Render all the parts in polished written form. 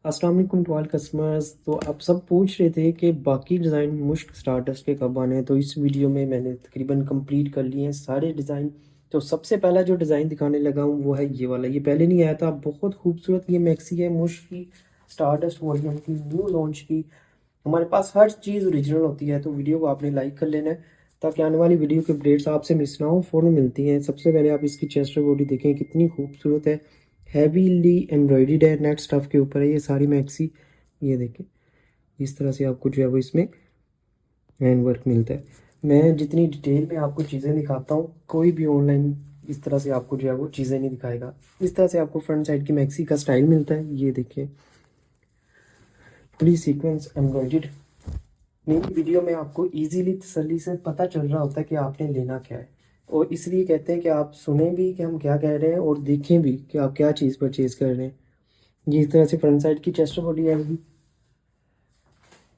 अस्सलाम वालेकुम to all customers. तो आप सब पूछ रहे थे कि बाकी डिज़ाइन मुश्क स्टारडस्ट के कब आने हैं, तो इस वीडियो में मैंने तकरीबन कंप्लीट कर लिए हैं सारे डिज़ाइन। तो सबसे पहला जो डिज़ाइन दिखाने लगा हूँ वो है ये वाला। ये पहले नहीं आया था, बहुत खूबसूरत ये मैक्सी है मुश्क की स्टारडस्ट वॉल्यूम की न्यू लॉन्च की। हमारे पास हर चीज़ ओरिजिनल होती है, तो वीडियो को आपने लाइक कर लेना है ताकि आने वाली वीडियो के अपडेट्स आपसे मिस ना हो, फ़ौरन मिलती हैं। सबसे पहले आप इसकी चेस्ट बॉडी देखें कितनी खूबसूरत है, हैवीली एम्ब्रॉयडर्ड है, नेट स्टफ के ऊपर है ये सारी मैक्सी। ये देखें इस तरह से आपको जो है वो इसमें हैंड वर्क मिलता है। मैं जितनी डिटेल में आपको चीज़ें दिखाता हूँ, कोई भी ऑनलाइन इस तरह से आपको जो है वो चीज़ें नहीं दिखाएगा। इस तरह से आपको फ्रंट साइड की मैक्सी का स्टाइल मिलता है। ये देखिए पूरी सीक्वेंस एम्ब्रॉयडर्ड। मेरी वीडियो में आपको इजीली तसल्ली से पता चल रहा होता है कि आपने लेना क्या है, और इसलिए कहते हैं कि आप सुने भी कि हम क्या कह रहे हैं और देखें भी कि आप क्या चीज़ परचेज़ कर रहे हैं। ये इस तरह से फ्रंट साइड की चेस्ट बॉडी आएगी।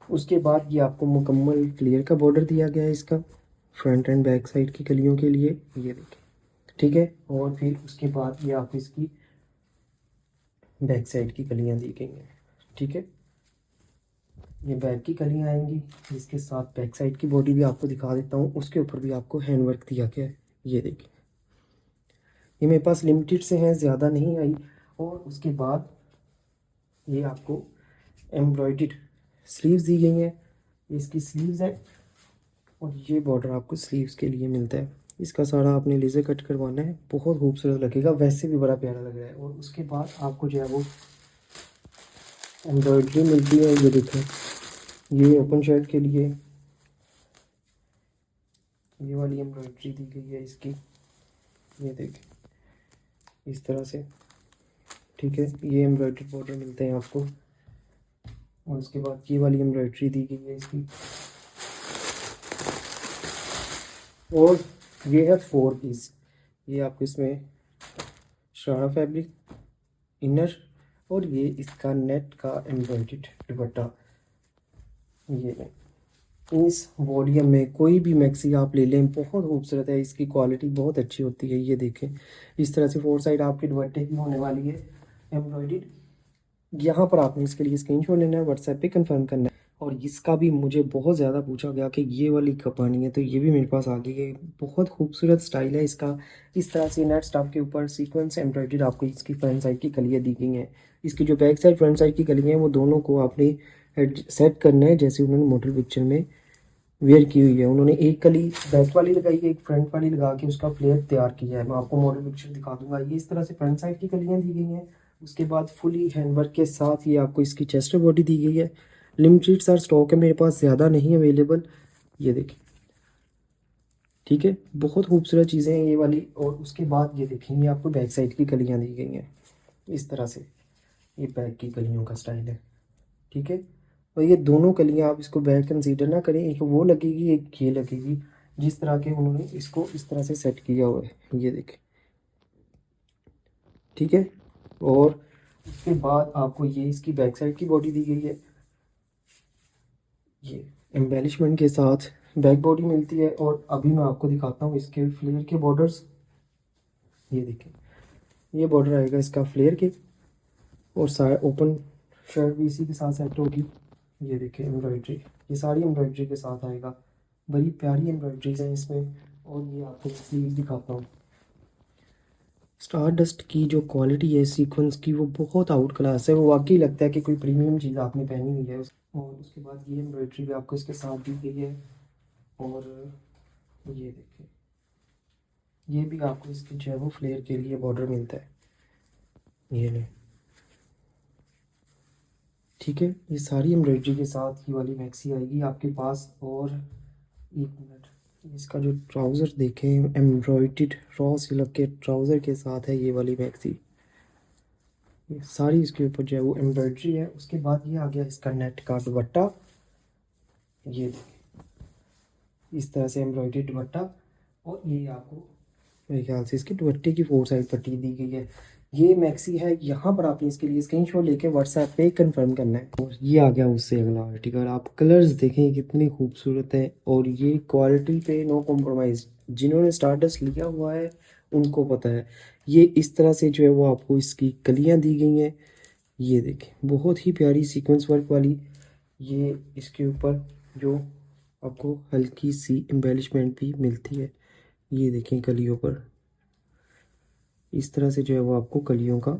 उसके बाद ये आपको मुकम्मल क्लियर का बॉर्डर दिया गया है इसका फ्रंट एंड बैक साइड की कलियों के लिए। ये देखिए ठीक है। और फिर उसके बाद ये आपको इसकी बैक साइड की कलियाँ दी गई हैं। ठीक है, ये बैक की कलियाँ आएंगी। इसके साथ बैक साइड की बॉडी भी आपको दिखा देता हूँ, उसके ऊपर भी आपको हैंड वर्क दिया गया है। ये देखिए ये मेरे पास लिमिटेड से हैं, ज़्यादा नहीं आई। और उसके बाद ये आपको एम्ब्रॉयडर्ड स्लीव्स दी गई हैं। इसकी स्लीव्स है और ये बॉर्डर आपको स्लीव्स के लिए मिलता है। इसका सारा आपने लेज़र कट करवाना है, बहुत खूबसूरत लगेगा, वैसे भी बड़ा प्यारा लग रहा है। और उसके बाद आपको जो है वो एम्ब्रॉयडरी मिलती है। ये देखें ये ओपन शर्ट के लिए ये वाली एम्ब्रॉयडरी दी गई है इसकी। ये देखें इस तरह से। ठीक है, ये एम्ब्रॉयडरी बॉर्डर मिलते हैं आपको। और उसके बाद ये वाली एम्ब्रॉयडरी दी गई है इसकी। और ये है 4 पीस। ये आपको इसमें शरारा फैब्रिक इनर और ये इसका नेट का एम्ब्रॉयडर्ड दुपट्टा। ये इस वॉल्यूम में कोई भी मैक्सी आप ले लें बहुत खूबसूरत है, इसकी क्वालिटी बहुत अच्छी होती है। ये देखें इस तरह से 4 साइड आपके दुपट्टे की होने वाली है एम्ब्रॉयडर्ड। यहाँ पर आपने इसके लिए स्क्रीनशॉट लेना है, व्हाट्सएप पे कंफर्म करना है। और इसका भी मुझे बहुत ज़्यादा पूछा गया कि ये वाली कब आनी है, तो ये भी मेरे पास आ गई है। बहुत खूबसूरत स्टाइल है इसका। इस तरह से नेट स्टफ के ऊपर सीक्वेंस एम्ब्रॉयडर्ड आपको इसकी फ्रंट साइड की कलियाँ दी गई हैं। इसकी जो बैक साइड फ्रंट साइड की कलियाँ हैं वो दोनों को आपने सेट करना है जैसे उन्होंने मॉडल पिक्चर में वेयर की हुई है। उन्होंने एक कली बैक वाली लगाई है, एक फ्रंट वाली लगा के उसका फ्लेयर तैयार किया है। मैं आपको मॉडल पिक्चर दिखा दूंगा। ये इस तरह से फ्रंट साइड की कलियाँ दी गई हैं। उसके बाद फुली हैंडवर्क के साथ ये आपको इसकी चेस्ट बॉडी दी गई है। लिमिटेड सार स्टॉक है मेरे पास, ज़्यादा नहीं अवेलेबल। ये देखिए ठीक है, बहुत खूबसूरत चीज़ें हैं ये वाली। और उसके बाद ये देखेंगे आपको बैक साइड की कलियाँ दी गई हैं इस तरह से। ये बैक की कलियों का स्टाइल है। ठीक है, और ये दोनों कलियां आप इसको बैक कंसीडर ना करें, एक वो लगेगी एक ये लगेगी। जिस तरह के उन्होंने इसको इस तरह से सेट किया हुआ है ये देखें। ठीक है, और उसके बाद आपको ये इसकी बैक साइड की बॉडी दी गई है। ये एम्बेलिशमेंट के साथ बैक बॉडी मिलती है। और अभी मैं आपको दिखाता हूँ इसके फ्लेयर के बॉर्डर्स। ये देखें ये बॉर्डर आएगा इसका फ्लेयर के, और सारा ओपन शर्ट भी इसी के साथ सेट होगी। ये देखिए एम्ब्रॉयडरी, ये सारी एम्ब्रॉयडरी के साथ आएगा। बड़ी प्यारी एम्ब्रॉयडरीज हैं इसमें। और ये आपको स्लीव दिखाता हूँ। स्टार डस्ट की जो क्वालिटी है सीक्वेंस की वो बहुत आउट क्लास है, वो वाकई लगता है कि कोई प्रीमियम चीज़ आपने पहनी हुई है। और उसके बाद ये एम्ब्रॉयडरी भी आपको इसके साथ दी गई है। और ये देखिए ये भी आपको इसके जो है वो फ्लेयर के लिए बॉर्डर मिलता है। ये नहीं ठीक है, ये सारी एम्ब्रॉयडरी के साथ ये वाली मैक्सी आएगी आपके पास। और एक मिनट, इसका जो ट्राउज़र देखें एम्ब्रॉयडर्ड रॉ सिल्क के ट्राउज़र के साथ है ये वाली मैक्सी। ये सारी इसके ऊपर जो है वो एम्ब्रॉयडरी है। उसके बाद ये आ गया इसका नेट का दुपट्टा। ये इस तरह से एम्ब्रॉयडर्ड दुपट्टा। और ये आपको मेरे ख्याल से इसके दुपट्टे की 4 साइड पट्टी दी गई है। ये मैक्सी है। यहाँ पर आपने इसके लिए स्क्रीनशॉट लेके व्हाट्सएप पे कंफर्म करना है। और ये आ गया उससे अगला आर्टिकल। आप कलर्स देखें कितनी खूबसूरत है, और ये क्वालिटी पे नो कॉम्प्रोमाइज़। जिन्होंने स्टारडस्ट लिया हुआ है उनको पता है। ये इस तरह से जो है वो आपको इसकी कलियाँ दी गई हैं। ये देखें बहुत ही प्यारी सीक्वेंस वर्क वाली, ये इसके ऊपर जो आपको हल्की सी एम्बेलिशमेंट भी मिलती है। ये देखें कलियों पर इस तरह से जो है वो आपको कलियों का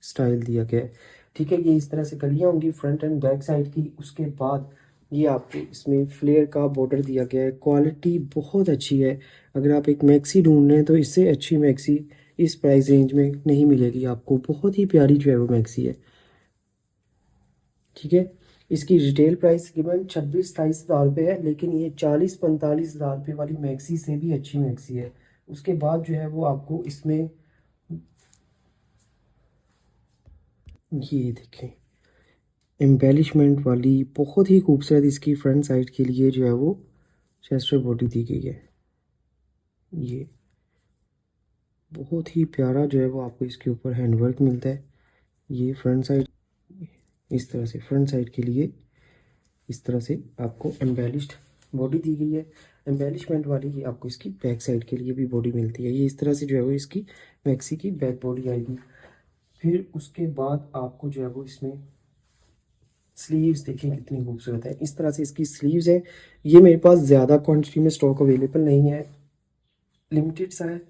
स्टाइल दिया गया है। ठीक है, ये इस तरह से कलियाँ होंगी फ्रंट एंड बैक साइड की। उसके बाद ये आपको इसमें फ्लेयर का बॉर्डर दिया गया है। क्वालिटी बहुत अच्छी है। अगर आप एक मैक्सी ढूंढ रहे हैं तो इससे अच्छी मैक्सी इस प्राइस रेंज में नहीं मिलेगी आपको। बहुत ही प्यारी जो है वो मैक्सी है। ठीक है, इसकी रिटेल प्राइस तकरीबन 26-27 हज़ार रुपये है, लेकिन ये 40-45 हज़ार रुपये वाली मैक्सी से भी अच्छी मैक्सी है। उसके बाद जो है वो आपको इसमें ये देखें एम्बेलिशमेंट वाली बहुत ही खूबसूरत इसकी फ्रंट साइड के लिए जो है वो चेस्टर बॉडी दी गई है। ये बहुत ही प्यारा जो है वो आपको इसके ऊपर हैंडवर्क मिलता है। ये फ्रंट साइड इस तरह से, फ्रंट साइड के लिए इस तरह से आपको एम्बेलिश्ड बॉडी दी गई है। एम्बेलिशमेंट वाली ये आपको इसकी बैक साइड के लिए भी बॉडी मिलती है। ये इस तरह से जो है वो इसकी मैक्सी की बैक बॉडी आएगी। फिर उसके बाद आपको जो है वो इसमें स्लीव्स देखें कितनी खूबसूरत है। इस तरह से इसकी स्लीव्स है। ये मेरे पास ज़्यादा क्वांटिटी में स्टॉक अवेलेबल नहीं है, लिमिटेड सा है।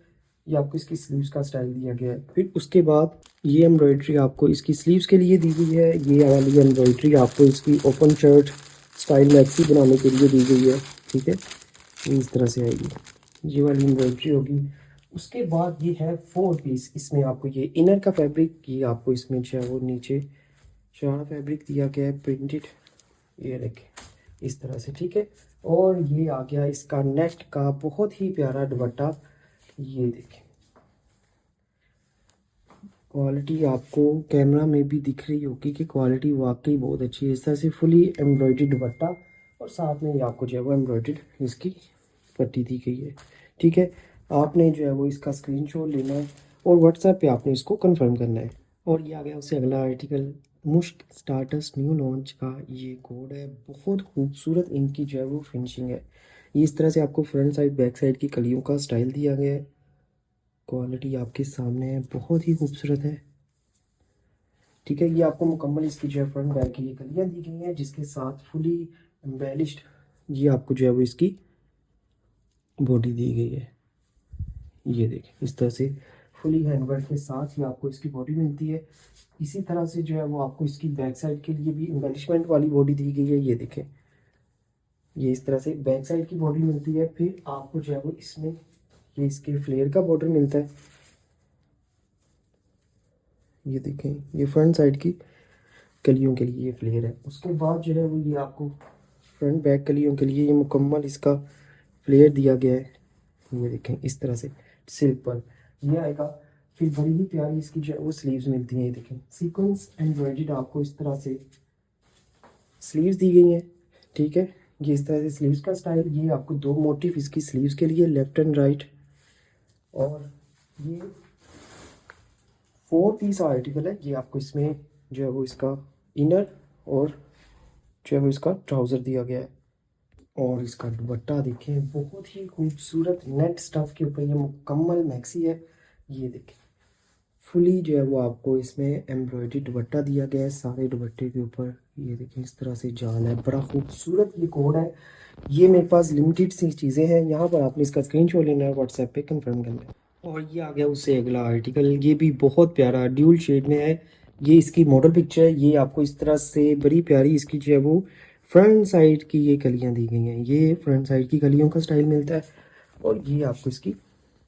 ये आपको इसकी स्लीव्स का स्टाइल दिया गया है। फिर उसके बाद ये एम्ब्रॉयडरी आपको इसकी स्लीव्स के लिए दी गई है। ये वाली एम्ब्रॉयडरी आपको इसकी ओपन शर्ट स्टाइल मैक्सी बनाने के लिए दी गई है। ठीक है, ये इस तरह से आएगी, ये वाली एम्ब्रॉयडरी होगी। उसके बाद ये है 4 पीस। इसमें आपको ये इनर का फैब्रिक, ये आपको इसमें जो है वो नीचे शरारा फैब्रिक दिया गया है प्रिंटेड, ये देखें इस तरह से। ठीक है, और ये आ गया इसका नेट का बहुत ही प्यारा दुपट्टा। ये देखें क्वालिटी आपको कैमरा में भी दिख रही होगी कि क्वालिटी वाकई बहुत अच्छी है। इस तरह से फुली एम्ब्रॉयडरी दुपट्टा और साथ में ये आपको जो है वो एम्ब्रॉयडरी इसकी पट्टी दी गई है। ठीक है, आपने जो है वो इसका स्क्रीनशॉट लेना है और व्हाट्सएप पे आपने इसको कंफर्म करना है। और ये आ गया उससे अगला आर्टिकल, मुश्क स्टार्टस न्यू लॉन्च का ये कोड है। बहुत खूबसूरत इनकी जो है वो फिनिशिंग है। ये इस तरह से आपको फ्रंट साइड बैक साइड की कलियों का स्टाइल दिया गया है। क्वालिटी आपके सामने है, बहुत ही खूबसूरत है। ठीक है, ये आपको मुकम्मल इसकी जो है फ्रंट बैक की ये कलियाँ दी गई हैं, जिसके साथ फुली एम्बेलिश्ड ये आपको जो है वो इसकी बॉडी दी गई है। ये देखें इस तरह से फुली हैंडवर्क के साथ ही आपको इसकी बॉडी मिलती है। इसी तरह से जो है वो आपको इसकी बैक साइड के लिए भी एम्बेलिशमेंट वाली बॉडी दी गई है। ये देखें, ये इस तरह से बैक साइड की बॉडी मिलती है। फिर आपको जो है वो इसमें ये इसके फ्लेयर का बॉर्डर मिलता है। ये देखें, ये फ्रंट साइड की कलियों के लिए ये फ्लेयर है। उसके बाद जो है वो ये आपको फ्रंट बैक कलियों के लिए ये मुकम्मल इसका फ्लेयर दिया गया है। ये देखें इस तरह से सिल्क पर ये आएगा। फिर बड़ी ही प्यारी इसकी जो है वो स्लीव्स मिलती हैं। ये देखें सीक्वेंस एम्ब्रॉयडर्ड आपको इस तरह से स्लीव्स दी गई हैं। ठीक है, ये इस तरह से स्लीव्स का स्टाइल। ये आपको 2 मोटिव इसकी स्लीव्स के लिए लेफ्ट एंड राइट। और ये 4 पीस आर्टिकल है। ये आपको इसमें जो है वो इसका इनर और जो है वो इसका ट्राउज़र दिया गया है। और इसका दुपट्टा देखें, बहुत ही खूबसूरत नेट स्टफ के ऊपर ये मुकम्मल मैक्सी है। ये देखें फुली जो है वो आपको इसमें एम्ब्रॉयडरी दुपट्टा दिया गया है सारे दुपट्टे के ऊपर। ये देखें इस तरह से जान है, बड़ा खूबसूरत ये कोड है। ये मेरे पास लिमिटेड सी चीज़ें हैं, यहाँ पर आपने इसका स्क्रीनशॉट लेना है, व्हाट्सएप पे कंफर्म करना है। और ये आ गया उससे अगला आर्टिकल, ये भी बहुत प्यारा ड्यूल शेड में है। ये इसकी मॉडल पिक्चर है। ये आपको इस तरह से बड़ी प्यारी इसकी जो है वो फ्रंट साइड की ये कलियां दी गई हैं। ये फ्रंट साइड की कलियों का स्टाइल मिलता है और ये आपको इसकी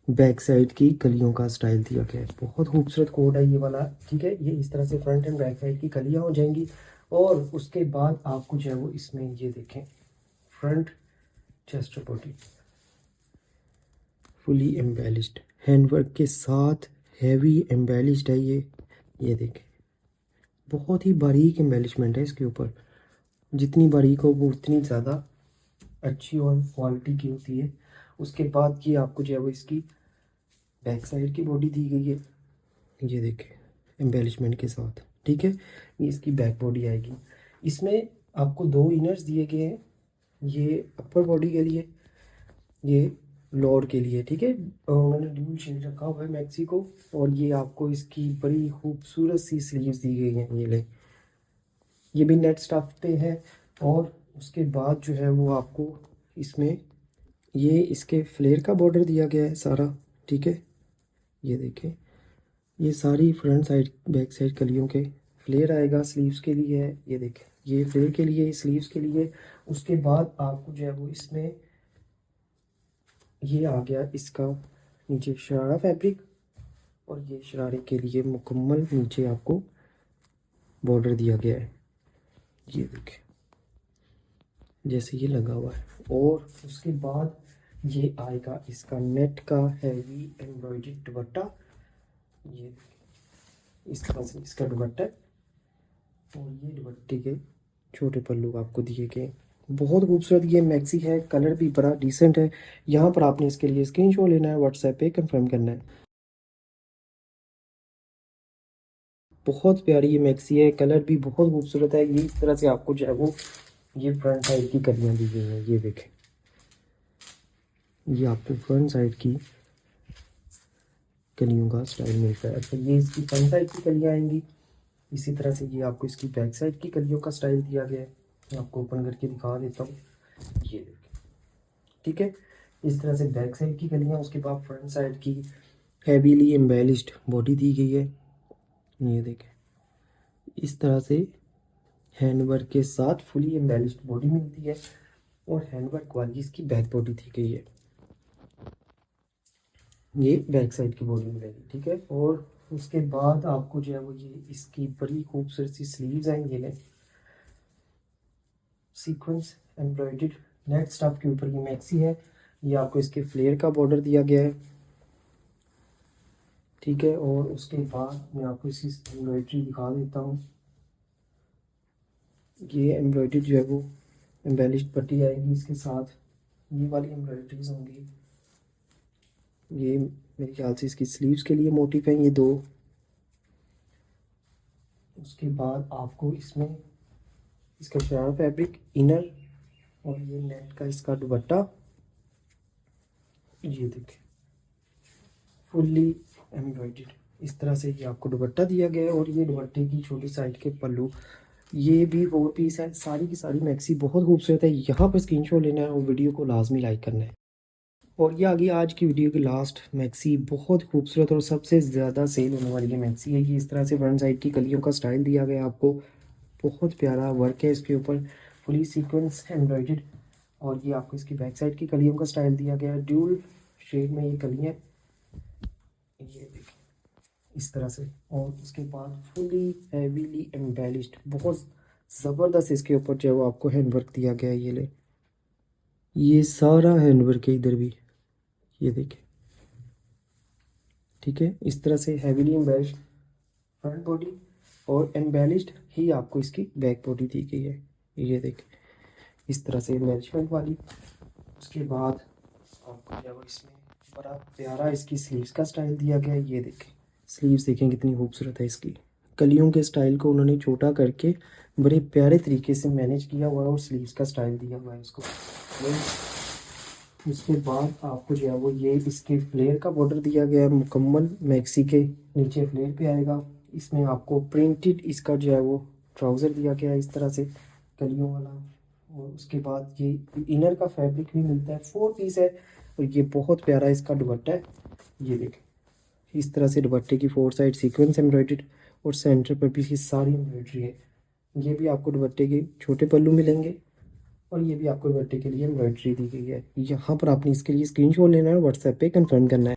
बैक साइड की कलियों का स्टाइल दिया गया है। बहुत खूबसूरत कोड है ये वाला। ठीक है, ये इस तरह से फ्रंट एंड बैक साइड की कलियां हो जाएंगी। और उसके बाद आपको जो है वो इसमें ये देखें front chest body fully embellished handwork के साथ हैवी एम्बेलिश्ड है ये देखें बहुत ही बारीक एम्बेलिशमेंट है इसके ऊपर। जितनी बारीक हो वो उतनी ज़्यादा अच्छी और क्वालिटी की होती है। उसके बाद ये आपको जो है वो इसकी बैक साइड की बॉडी दी गई है। ये देखें एम्बेलिशमेंट के साथ। ठीक है, ये इसकी बैक बॉडी आएगी। इसमें आपको 2 इनर्स दिए गए हैं, ये अपर बॉडी के लिए, ये लोअर के लिए, ठीक है। मैंने ड्यूल शेड रखा हुआ है मैक्सी को, और ये आपको इसकी बड़ी खूबसूरत सी स्लीव्स दी गई हैं, ये ले, ये भी नेट स्टफ पे है। और उसके बाद जो है वो आपको इसमें ये इसके फ्लेयर का बॉर्डर दिया गया है सारा, ठीक है। ये देखें, ये सारी फ्रंट साइड बैक साइड कलियों के फ्लेयर आएगा, स्लीव्स के लिए है, ये देखें, ये फ्लेयर के लिए, स्लीव्स के लिए। उसके बाद आपको जो है वो इसमें ये आ गया इसका नीचे शरारा फैब्रिक, और ये शरारे के लिए मुकम्मल नीचे आपको बॉर्डर दिया गया है, ये देखें जैसे ये लगा हुआ है। और उसके बाद ये आएगा इसका नेट का हैवी एम्ब्रॉयडरी दुपट्टा, ये इस तरह से इसका दुपट्टा है, और ये दुपट्टे के छोटे पल्लू आपको दिए गए। बहुत खूबसूरत ये मैक्सी है, कलर भी बड़ा डिसेंट है। यहाँ पर आपने इसके लिए स्क्रीनशॉट लेना है, व्हाट्सएप पे कंफर्म करना है। बहुत प्यारी ये मैक्सी है, कलर भी बहुत खूबसूरत है। ये इस तरह से आपको जो है वो ये फ्रंट साइड की कलियाँ दी गई हैं, ये देखें, ये आपको फ्रंट साइड की कलियों का स्टाइल मिलता है। अच्छा, ये इसकी फ्रंट साइड की कलियाँ आएंगी, इसी तरह से ये आपको इसकी बैक साइड की कलियों का स्टाइल दिया गया है। मैं आपको ओपन करके दिखा देता हूँ, ये देखें, ठीक है। इस तरह से बैक साइड की कलियाँ, उसके बाद फ्रंट साइड की हैवीली एम्बेलिश्ड बॉडी दी गई है, ये देखें। इस तरह से हैंडवर्क के साथ फुली एम्बेलिश्ड बॉडी मिलती है, और हैंडवर्क वाली इसकी बैक बॉडी दी गई है, ये बैक साइड की बॉडी मिलेगी, ठीक है। और उसके बाद आपको जो है वो ये इसकी बड़ी खूबसूरत सी स्लीव्स आएंगे, ये सीक्वेंस एम्ब्रॉयडर्ड नेट स्टफ के ऊपर ये मैक्सी है। ये आपको इसके फ्लेयर का बॉर्डर दिया गया है, ठीक है। और उसके बाद मैं आपको इसकी एम्ब्रॉयडरी दिखा देता हूँ। ये एम्ब्रॉयडरी जो है वो एम्बेलिश्ड पट्टी आएगी इसके साथ, ये वाली एम्ब्रॉयडरीज होंगी। ये मेरे ख्याल से इसकी स्लीव्स के लिए मोटिव हैं ये दो। उसके बाद आपको इसमें इसका शरारा फैब्रिक इनर, और ये नेट का इसका दुपट्टा, ये देखें फुल्ली एम्ब्रॉयडर्ड, इस तरह से ये आपको दुपट्टा दिया गया है। और ये दुपट्टे की छोटी साइड के पल्लू, ये भी 4 पीस है। सारी की सारी मैक्सी बहुत खूबसूरत है। यहाँ पर स्क्रीनशॉट लेना है और वीडियो को लाजमी लाइक करना है। और ये आ गई आज की वीडियो की लास्ट मैक्सी, बहुत खूबसूरत और सबसे ज़्यादा सेल होने वाली ये मैक्सी है। ये इस तरह से फ्रंट साइड की कलियों का स्टाइल दिया गया आपको, बहुत प्यारा वर्क है इसके ऊपर, फुली सीक्वेंस एम्ब्रॉयडर्ड। और ये आपको इसकी बैक साइड की कलियों का स्टाइल दिया गया है, ड्यूल शेड में ये कलियाँ, ये देखिए इस तरह से। और उसके बाद फुली हैवीली एम्बेलिश्ड, बहुत ज़बरदस्त इसके ऊपर जो है वो आपको हैंडवर्क दिया गया है, ये ले, ये सारा हैंडवर्क है इधर भी, ये देखिए, ठीक है। इस तरह से हैवीली एम्बेलिश्ड फ्रंट बॉडी, और एम्बेलिश्ड ही आपको इसकी बैक बॉडी दी गई है, ये देखिए इस तरह से एम्बेलिशमेंट वाली। उसके बाद आपको जो है वो इसमें बड़ा प्यारा इसकी स्लीव्स का स्टाइल दिया गया है, ये देखें स्लीव्स देखें कितनी खूबसूरत है इसकी। कलियों के स्टाइल को उन्होंने छोटा करके बड़े प्यारे तरीके से मैनेज किया हुआ है, और स्लीव्स का स्टाइल दिया हुआ है इसको। उसके बाद आपको जो है वो ये इसके फ्लेयर का बॉर्डर दिया गया है, मुकम्मल मैक्सी के नीचे फ्लेयर पे आएगा। इसमें आपको प्रिंटेड इसका जो है वो ट्राउज़र दिया गया है, इस तरह से कलियों वाला। और उसके बाद ये इनर का फैब्रिक भी मिलता है, 4 पीस है। और ये बहुत प्यारा इसका दुपट्टा है, ये देखें इस तरह से दुपट्टे की 4 साइड सीक्वेंस एम्ब्रॉयडर्ड, और सेंटर पर भी इसकी सारी एम्ब्रॉयडरी है। ये भी आपको दुपट्टे के छोटे पल्लू मिलेंगे, और ये भी आपको दुपट्टे के लिए एम्ब्रॉयडरी दी गई है। यहाँ पर आपने इसके लिए स्क्रीनशॉट लेना है, व्हाट्सएप पे कंफर्म करना है।